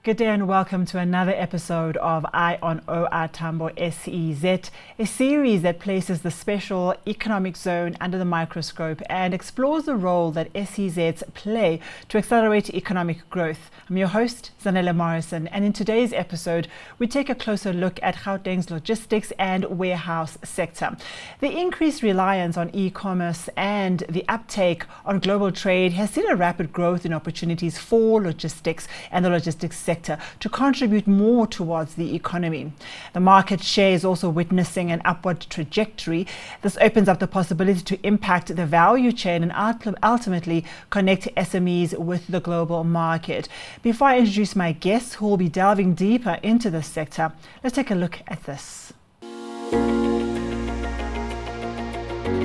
Good day and welcome to another episode of Eye on OR Tambo SEZ, a series that places the special economic zone under the microscope and explores the role that SEZs play to accelerate economic growth. I'm your host, Zanele Morrison, and in today's episode, we take a closer look at Gauteng's logistics and warehouse sector. The increased reliance on e-commerce and the uptake on global trade has seen a rapid growth in opportunities for logistics and the logistics sector to contribute more towards the economy. The market share is also witnessing an upward trajectory. This opens up the possibility to impact the value chain and ultimately connect SMEs with the global market. Before I introduce my guests who will be delving deeper into this sector, let's take a look at this.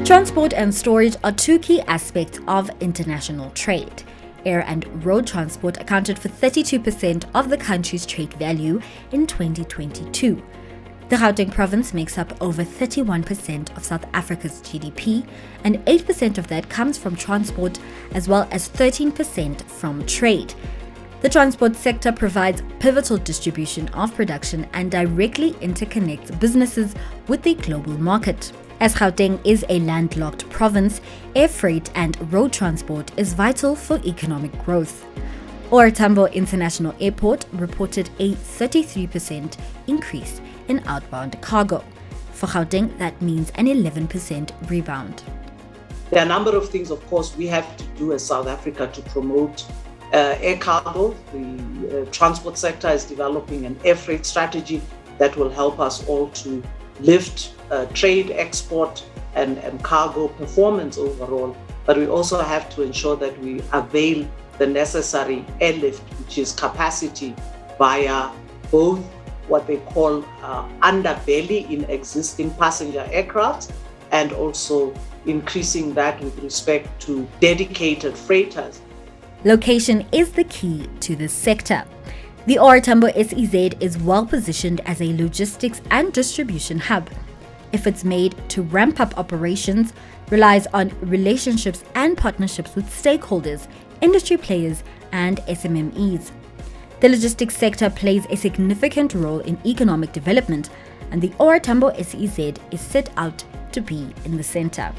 Transport and storage are two key aspects of international trade. Air and road transport accounted for 32% of the country's trade value in 2022. The Gauteng province makes up over 31% of South Africa's GDP, and 8% of that comes from transport, as well as 13% from trade. The transport sector provides pivotal distribution of production and directly interconnects businesses with the global market. As Gauteng is a landlocked province, air freight and road transport is vital for economic growth. OR Tambo International Airport reported a 33% increase in outbound cargo. For Gauteng, that means an 11% rebound. There are a number of things, of course, we have to do as South Africa to promote air cargo. The transport sector is developing an air freight strategy that will help us all to lift trade, export, and cargo performance overall. But we also have to ensure that we avail the necessary airlift, which is capacity via both what they call underbelly in existing passenger aircraft and also increasing that with respect to dedicated freighters. Location is the key to this sector. The OR Tambo SEZ is well positioned as a logistics and distribution hub. Efforts made to ramp up operations relies on relationships and partnerships with stakeholders, industry players, and SMMEs. The logistics sector plays a significant role in economic development, and the OR Tambo SEZ is set out to be in the center.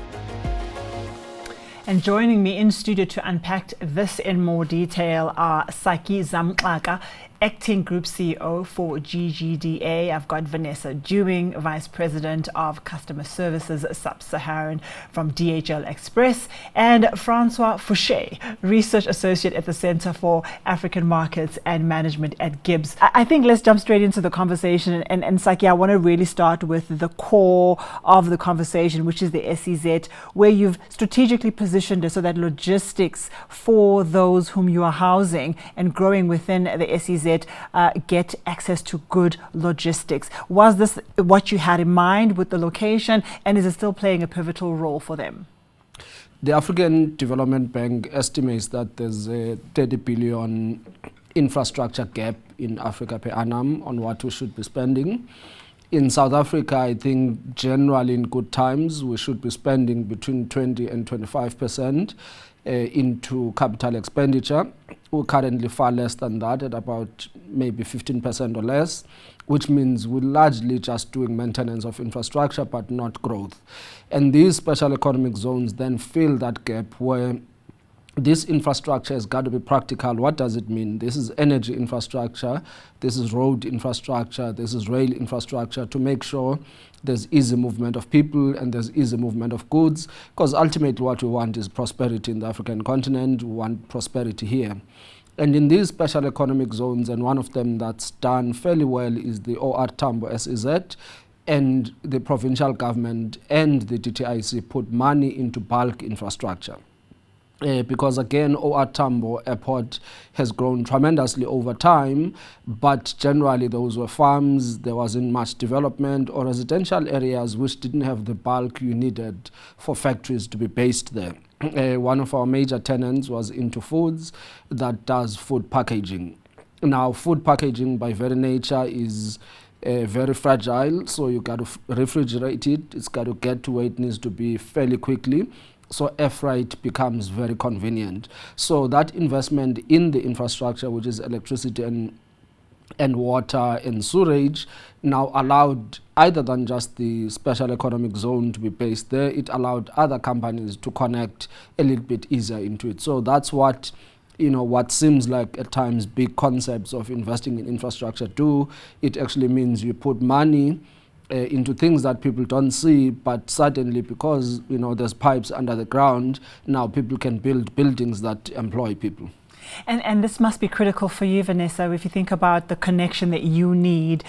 And joining me in studio to unpack this in more detail are Saki Zamxaka, Acting Group CEO for GGDA. I've got Vanessa Dewing, Vice President of Customer Services Sub-Saharan from DHL Express, and Francois Fouché, Research Associate at the Center for African Markets and Management at Gibbs. I think let's jump straight into the conversation. And Saki, I want to really start with the core of the conversation, which is the SEZ, where you've strategically positioned it so that logistics for those whom you are housing and growing within the SEZ get access to good logistics. Was this what you had in mind with the location, and is it still playing a pivotal role for them? The African Development Bank estimates that there's a 30 billion infrastructure gap in Africa per annum on what we should be spending. In South Africa, I think generally in good times, we should be spending between 20 and 25% into capital expenditure. We're currently far less than that, at about maybe 15% or less, which means we're largely just doing maintenance of infrastructure but not growth. And these special economic zones then fill that gap where this infrastructure has got to be practical. What does it mean? This is energy infrastructure, this is road infrastructure, this is rail infrastructure, to make sure there's easy movement of people and there's easy movement of goods, because ultimately what we want is prosperity in the African continent. We want prosperity here. And in these special economic zones, and one of them that's done fairly well is the OR Tambo SEZ, and the provincial government and the DTIC put money into bulk infrastructure. Because again, OR Tambo Airport has grown tremendously over time, but generally those were farms, there wasn't much development, or residential areas which didn't have the bulk you needed for factories to be based there. One of our major tenants was into foods that does food packaging. Now, food packaging by very nature is very fragile, so you got to refrigerate it. It's got to get to where it needs to be fairly quickly. So airfreight becomes very convenient. So that investment in the infrastructure, which is electricity and and water and sewerage now allowed either than just the special economic zone to be based there, it allowed other companies to connect a little bit easier into it. So that's what, what seems like at times big concepts of investing in infrastructure do. It actually means you put money into things that people don't see, but certainly because, there's pipes under the ground, now people can build buildings that employ people. And this must be critical for you, Vanessa, if you think about the connection that you need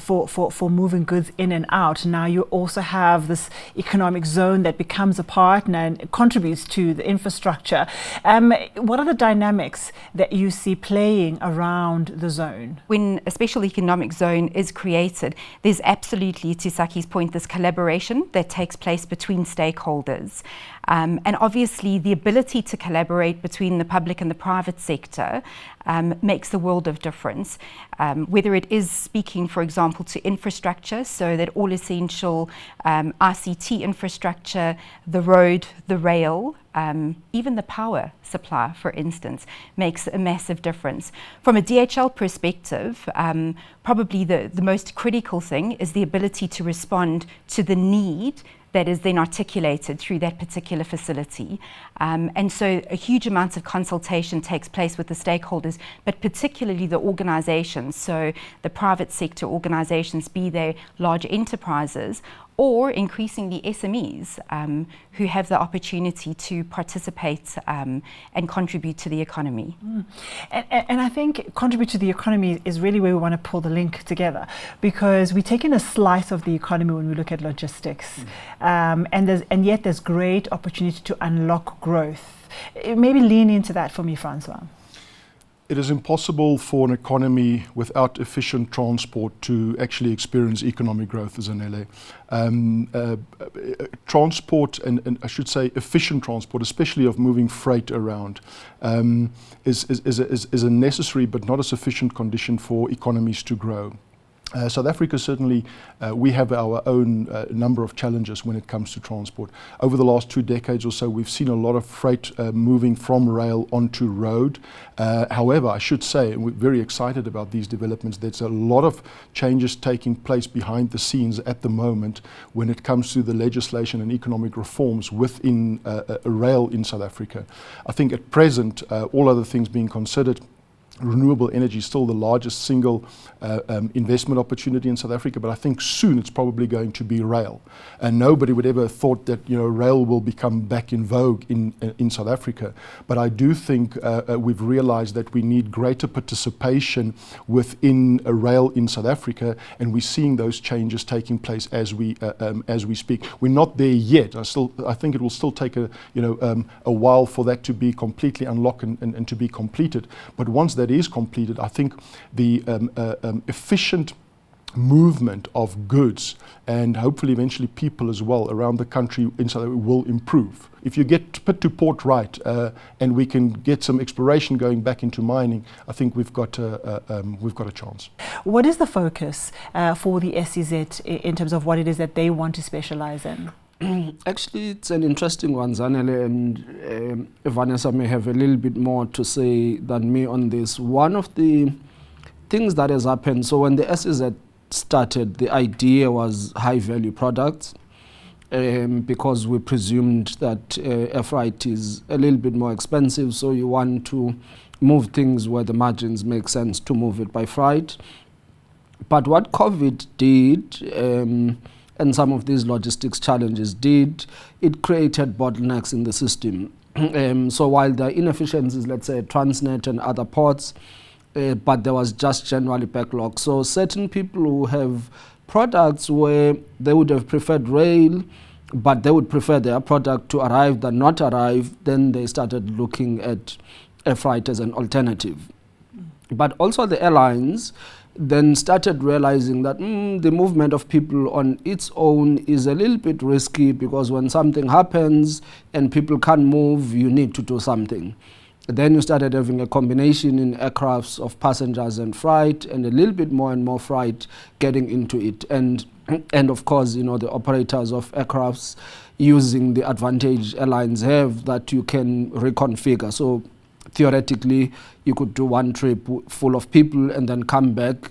for moving goods in and out. Now you also have this economic zone that becomes a partner and contributes to the infrastructure. What are the dynamics that you see playing around the zone? When a special economic zone is created, there's absolutely, to Saki's point, this collaboration that takes place between stakeholders. And obviously the ability to collaborate between the public and the private sector makes a world of difference. Whether it is speaking, for example, to infrastructure, so that all essential ICT infrastructure, the road, the rail, even the power supply, for instance, makes a massive difference. From a DHL perspective, probably the most critical thing is the ability to respond to the need that is then articulated through that particular facility. And so a huge amount of consultation takes place with the stakeholders, but particularly the organizations, so the private sector organizations, be they large enterprises, or increasingly SMEs who have the opportunity to participate and contribute to the economy. And I think contribute to the economy is really where we want to pull the link together, because we're taking a slice of the economy when we look at logistics, and yet there's great opportunity to unlock growth. Maybe lean into that for me, Francois. It is impossible for an economy without efficient transport to actually experience economic growth, as Zanele. Transport, and I should say efficient transport, especially of moving freight around, is a necessary but not a sufficient condition for economies to grow. South Africa, certainly, we have our own number of challenges when it comes to transport. Over the last 2 decades or so, we've seen a lot of freight moving from rail onto road. However, I should say, and we're very excited about these developments, there's a lot of changes taking place behind the scenes at the moment when it comes to the legislation and economic reforms within rail in South Africa. I think at present, all other things being considered, renewable energy is still the largest single investment opportunity in South Africa, but I think soon it's probably going to be rail. And nobody would ever have thought that rail will become back in vogue in South Africa. But I do think we've realized that we need greater participation within rail in South Africa, and we're seeing those changes taking place as we speak. We're not there yet. I think it will still take a while for that to be completely unlocked and to be completed. But once that is completed, I think the efficient movement of goods and hopefully eventually people as well around the country in South Africa will improve. If you get put to port right and we can get some exploration going back into mining, I think we've got a chance. What is the focus for the SEZ in terms of what it is that they want to specialize in? Actually, it's an interesting one, Zanele, and Vanessa may have a little bit more to say than me on this. One of the things that has happened, so when the SEZ started, the idea was high-value products, because we presumed that air freight is a little bit more expensive, so you want to move things where the margins make sense to move it by freight. But what COVID did, and some of these logistics challenges did, it created bottlenecks in the system. So while there are inefficiencies, let's say Transnet and other ports, but there was just generally backlog. So certain people who have products where they would have preferred rail, but they would prefer their product to arrive than not arrive, then they started looking at air freight as an alternative. But also the airlines then started realizing that the movement of people on its own is a little bit risky, because when something happens and people can't move, you need to do something. Then you started having a combination in aircrafts of passengers and freight, and a little bit more and more freight getting into it. And of course, the operators of aircrafts using the advantage airlines have that you can reconfigure. So theoretically, you could do one trip full of people and then come back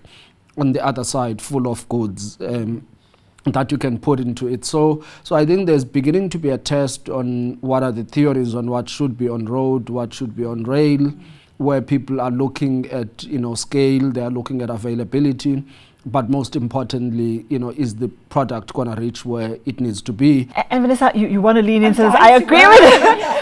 on the other side full of goods that you can put into it. So I think there's beginning to be a test on what are the theories on what should be on road, what should be on rail, where people are looking at, scale, they are looking at availability, but most importantly, is the product going to reach where it needs to be? And Vanessa, you want to lean into this. I agree with you.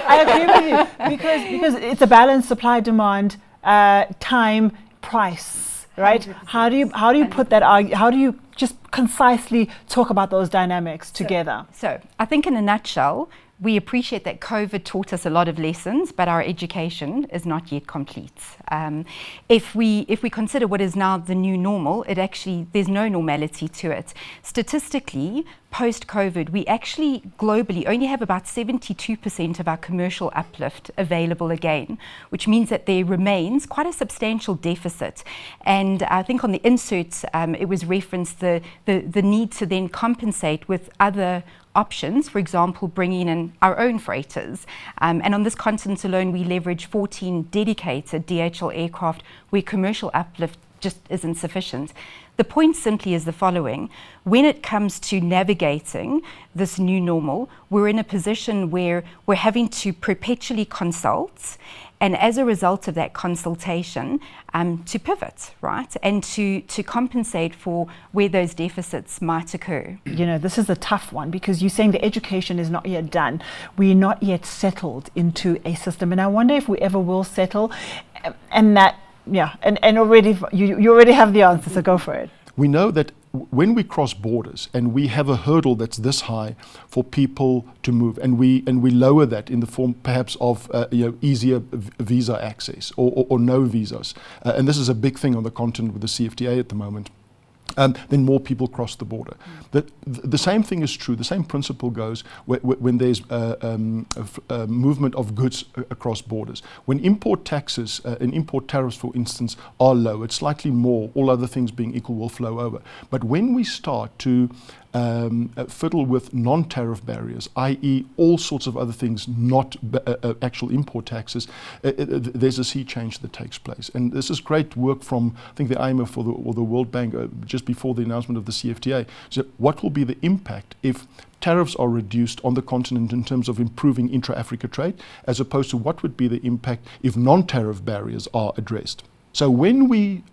I agree with you because it's a balance, supply, demand, time, price, right? 100%. How do you put that? How do you just concisely talk about those dynamics together? So I think in a nutshell, we appreciate that COVID taught us a lot of lessons, but our education is not yet complete. If we consider what is now the new normal, there's no normality to it. Statistically, post-COVID, we actually globally only have about 72% of our commercial uplift available again, which means that there remains quite a substantial deficit. And I think on the inserts, it was referenced the need to then compensate with other options, for example, bringing in our own freighters. And on this continent alone, we leverage 14 dedicated DHL aircraft where commercial uplift just isn't sufficient. The point simply is the following. When it comes to navigating this new normal, we're in a position where we're having to perpetually consult, and as a result of that consultation, to pivot, right? And to compensate for where those deficits might occur. This is a tough one because you're saying the education is not yet done. We're not yet settled into a system. And I wonder if we ever will settle, and that, and already, you already have the answer, so go for it. We know that when we cross borders and we have a hurdle that's this high for people to move, and we lower that in the form perhaps of easier visa access or no visas, and this is a big thing on the continent with the CFTA at the moment, then more people cross the border. The same thing is true, the same principle goes when there's movement of goods across borders. When import taxes and import tariffs, for instance, are low, it's slightly more, all other things being equal, will flow over. But when we start to fiddle with non-tariff barriers, i.e. all sorts of other things, not actual import taxes, there's a sea change that takes place. And this is great work from, I think, the IMF or the World Bank just before the announcement of the CFTA. So what will be the impact if tariffs are reduced on the continent in terms of improving intra-Africa trade, as opposed to what would be the impact if non-tariff barriers are addressed? So when we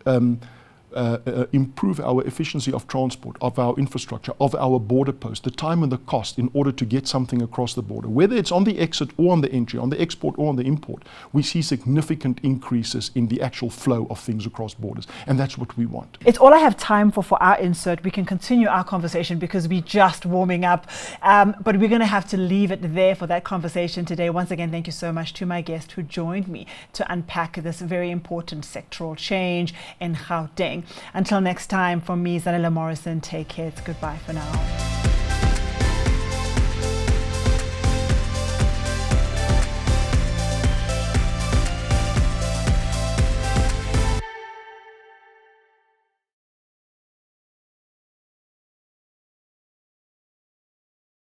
improve our efficiency of transport, of our infrastructure, of our border posts, the time and the cost in order to get something across the border, whether it's on the exit or on the entry, on the export or on the import, we see significant increases in the actual flow of things across borders. And that's what we want. It's all I have time for our insert. We can continue our conversation because we're just warming up. But we're going to have to leave it there for that conversation today. Once again, thank you so much to my guest who joined me to unpack this very important sectoral change in Gauteng. Until next time, from me, Zanella Morrison, take care. It's goodbye for now.